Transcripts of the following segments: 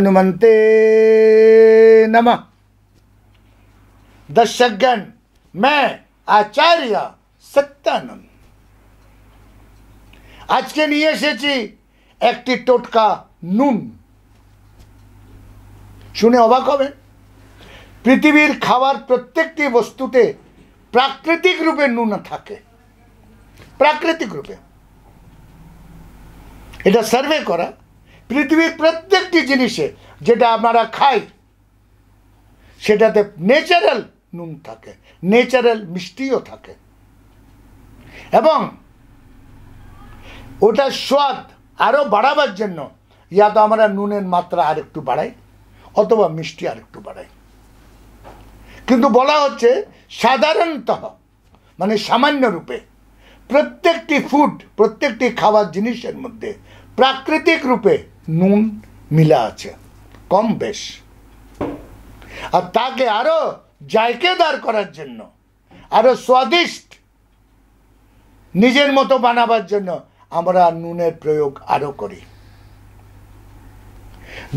हनुमंते नमः। दर्शकगण, मैं आचार्य सत्यानंद আজকে নিয়ে এসেছি একটি টোটকা নুন। শুনে অবাক হবেন, পৃথিবীর খাবার প্রত্যেকটি বস্তুতে প্রাকৃতিক রূপে নুন থাকে, প্রাকৃতিক রূপে। এটা সার্ভে করা, পৃথিবীর প্রত্যেকটি জিনিসে যেটা আমরা খাই সেটাতে ন্যাচারাল নুন থাকে, ন্যাচারাল মিষ্টিও থাকে, এবং ওটার স্বাদ আরও বাড়াবার জন্য ইয়া তো আমরা নুনের মাত্রা আরেকটু বাড়াই অথবা মিষ্টি আরেকটু বাড়াই। কিন্তু বলা হচ্ছে সাধারণত, মানে সামান্য রূপে প্রত্যেকটি ফুড, প্রত্যেকটি খাবার জিনিসের মধ্যে প্রাকৃতিক রূপে নুন মিলা আছে, কম বেশ। আর তাকে আরো জায়কেদার করার জন্য, আরো স্বাদিষ্ট নিজের মতো বানাবার জন্য আমরা নুনের প্রয়োগ আরো করি।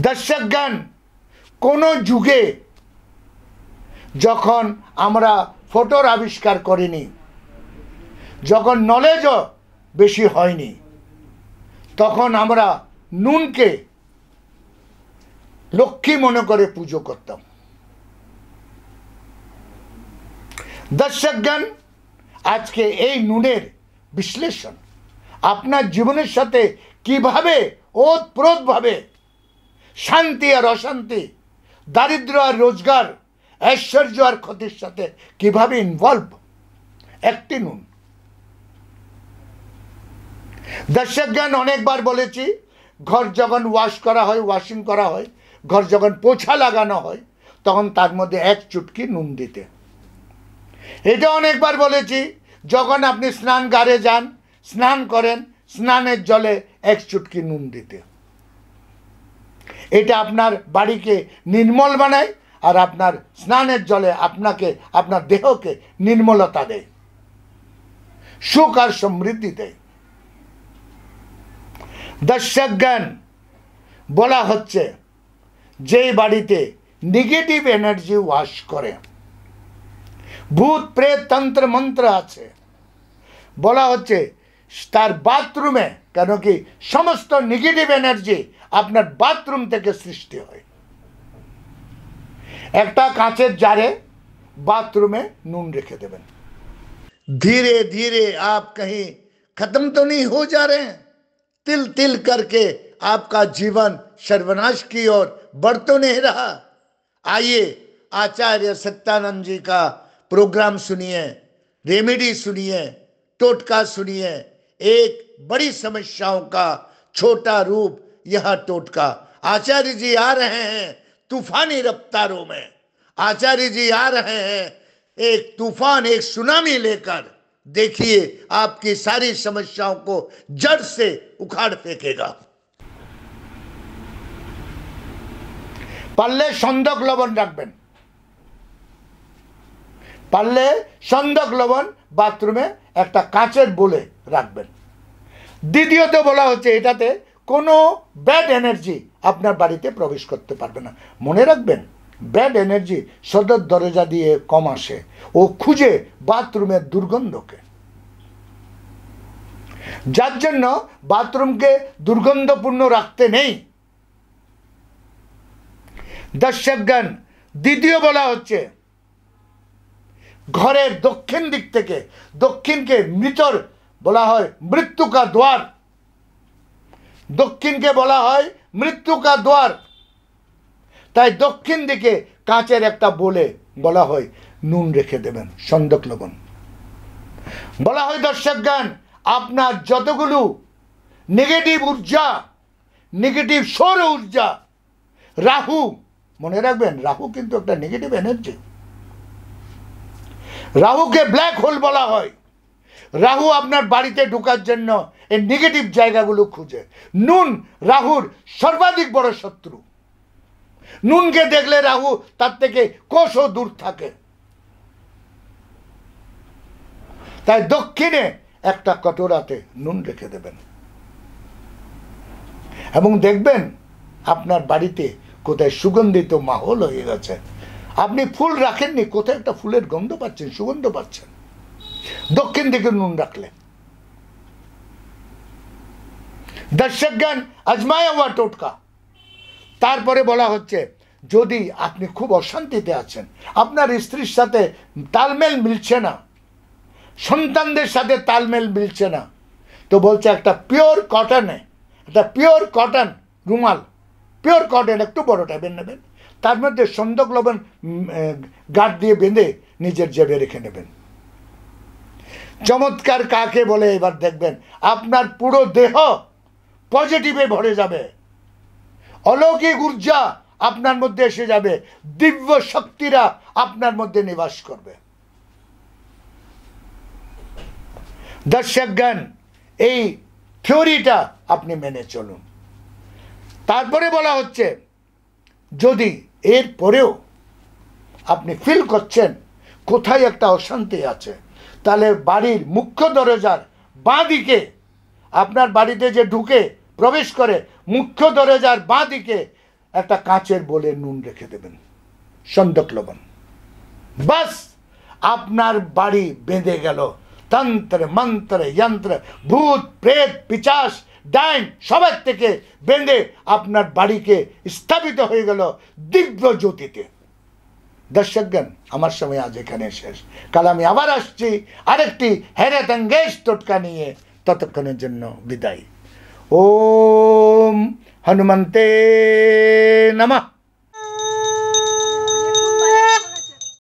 দর্শকগণ, কোন যুগে যখন আমরা ফটোর আবিষ্কার করিনি, যখন নলেজও বেশি হয়নি, তখন আমরা নুনকে লক্ষ্মী মনে করে পুজো করতাম। দর্শকগণ, আজকে এই নুনের বিশ্লেষণ আপনার জীবনের সাথে কিভাবে ওতপ্রোতভাবে শান্তি আর অশান্তি, দারিদ্র আর রোজগার, ঐশ্বর্য আর ক্ষতির সাথে কিভাবে ইনভলভ একটি নুন। দর্শকগণ, অনেকবার বলেছি, ঘর যখন ওয়াশ করা হয়, ওয়াশিং করা হয়, ঘর যখন পোছা লাগানো হয়, তখন তার মধ্যে এক চুটকি নুন দিতে। এটা অনেকবার বলেছি, যখন আপনি স্নানঘরে যান, স্নান করেন, স্নানের জলে এক চুটকি নুন দিতে। এটা আপনার বাড়িকে নির্মল বানায় আর আপনার স্নানের জলে আপনাকে, আপনার দেহকে নির্মলতা দেয়, সুখ আর সমৃদ্ধি দেয়। দর্শকগণ, বলা হচ্ছে যেই বাড়িতে নেগেটিভ এনার্জি ওয়াশ করে, ভূত প্রেত তন্ত্র মন্ত্র আছে, বলা হচ্ছে তার বাথরুমে, কেন কি সমস্ত নেগেটিভ এনার্জি আপনার বাথরুম থেকে সৃষ্টি হয়। একটা কাঁচের জারে বাথরুমে নুন রেখে দেবেন। धीरे धीरे आप कहीं खत्म तो नहीं हो जा रहे हैं? तिल तिल करके आपका जीवन सर्वनाश की ओर बढ़ तो नहीं रहा? आइए आचार्य सत्यानंद जी का प्रोग्राम सुनिए, रेमेडी सुनिए, टोटका सुनिए। एक बड़ी समस्याओं का छोटा रूप यह टोटका। आचार्य जी आ रहे हैं तूफानी रफ्तारों में, आचार्य जी आ रहे हैं एक तूफान, एक सुनामी लेकर। देखिए, आपकी सारी समस्याओं को जड़ से उखाड़ फेंकेगा। পারলে সন্দক লবণ রাখবেন, পারলে সন্দক লবণ বাথরুমে একটা কাঁচের বোলে রাখবেন। দ্বিতীয়ত বলা হচ্ছে এটাতে কোনো ব্যাড এনার্জি আপনার বাড়িতে প্রবেশ করতে পারবে না। মনে রাখবেন, ব্যাড এনার্জি সদর দরজা দিয়ে কম আসে, ও খুঁজে বাথরুমের দুর্গন্ধকে। যার জন্য বাথরুমকে দুর্গন্ধপূর্ণ রাখতে নেই। দর্শকগণ, দ্বিতীয় বলা হচ্ছে ঘরের দক্ষিণ দিক থেকে, দক্ষিণকে মৃতর বলা হয় মৃত্যু কা দ্বার, দক্ষিণকে বলা হয় মৃত্যু কা দ্বার। তাই দক্ষিণ দিকে কাঁচের একটা বলে বলা হয় নুন রেখে দেবেন, সন্দক লবণ। বলা হয় দর্শকগণ, আপনার যতগুলো নেগেটিভ ঊর্জা, নেগেটিভ সৌর ঊর্জা, রাহু, মনে রাখবেন রাহু কিন্তু একটা নেগেটিভ এনার্জি। রাহুকে ব্ল্যাক হোল বলা হয়। রাহু আপনার বাড়িতে ঢোকার জন্য এই নেগেটিভ জায়গাগুলো খুঁজে। নুন রাহুর সর্বাধিক বড় শত্রু। নুনকে দেখলে রাহু তার থেকে কোষও দূর থাকে। তাই দক্ষিণে একটা কটোরাতে নুন রেখে দেবেন এবং দেখবেন আপনার বাড়িতে কোথায় সুগন্ধিত মাহল হয়ে গেছে। আপনি ফুল রাখেননি, কোথায় একটা ফুলের গন্ধ পাচ্ছেন, সুগন্ধ পাচ্ছেন, দক্ষিণ দিকে নুন রাখলে। দর্শকগণ, আজমায়া হুয়া টোটকা। তারপরে বলা হচ্ছে যদি আপনি খুব অশান্তিতে আছেন, আপনার স্ত্রীর সাথে তালমেল মিলছে না, সন্তানদের সাথে তালমেল মিলছে না, তো বলছে একটা পিওর কটনে, একটা পিওর কটন রুমাল, পিওর কটন একটু বড় টাইপের নেবেন, তার মধ্যে সন্দক লবণ গাঁট দিয়ে বেঁধে নিজের জেবে রেখে নেবেন। চমৎকার কাকে বলে এবার দেখবেন আপনার পুরো দেহ পজিটিভে ভরে যাবে, অলৌকিক ঊর্জা আপনার মধ্যে এসে যাবে, দিব্য শক্তিরা আপনার মধ্যে নিবাস করবে। দর্শকগণ, এই থিওরিটা আপনি মেনে চলুন। তারপরে বলা হচ্ছে যদি এর পরেও আপনি ফিল করছেন কোথায় একটা অশান্তি আছে, তাহলে বাড়ির মুখ্য দরজার বাঁ দিকে, আপনার বাড়িতে যে ঢুকে প্রবেশ করে মুখ্য দরজার বাঁ দিকে একটা কাঁচের বোলে নুন রেখে দেবেন, সন্দক লবণ। বাস আপনার বাড়ি বেঁধে গেল। তন্ত্র মন্ত্র যন্ত্র ভূত প্রেত পিচাস ডাইন সবার থেকে বেঁধে আপনার বাড়িকে স্থাপিত হয়ে গেল দিব্য জ্যোতিতে। দর্শকগণ, আমার সময় আজ এখানে শেষ। কাল আমি আবার আসছি আরেকটি হেরাত অঙ্গেজ টোটকা নিয়ে। ততক্ষণের জন্য বিদায়। ওম হনুমন্তে নমঃ।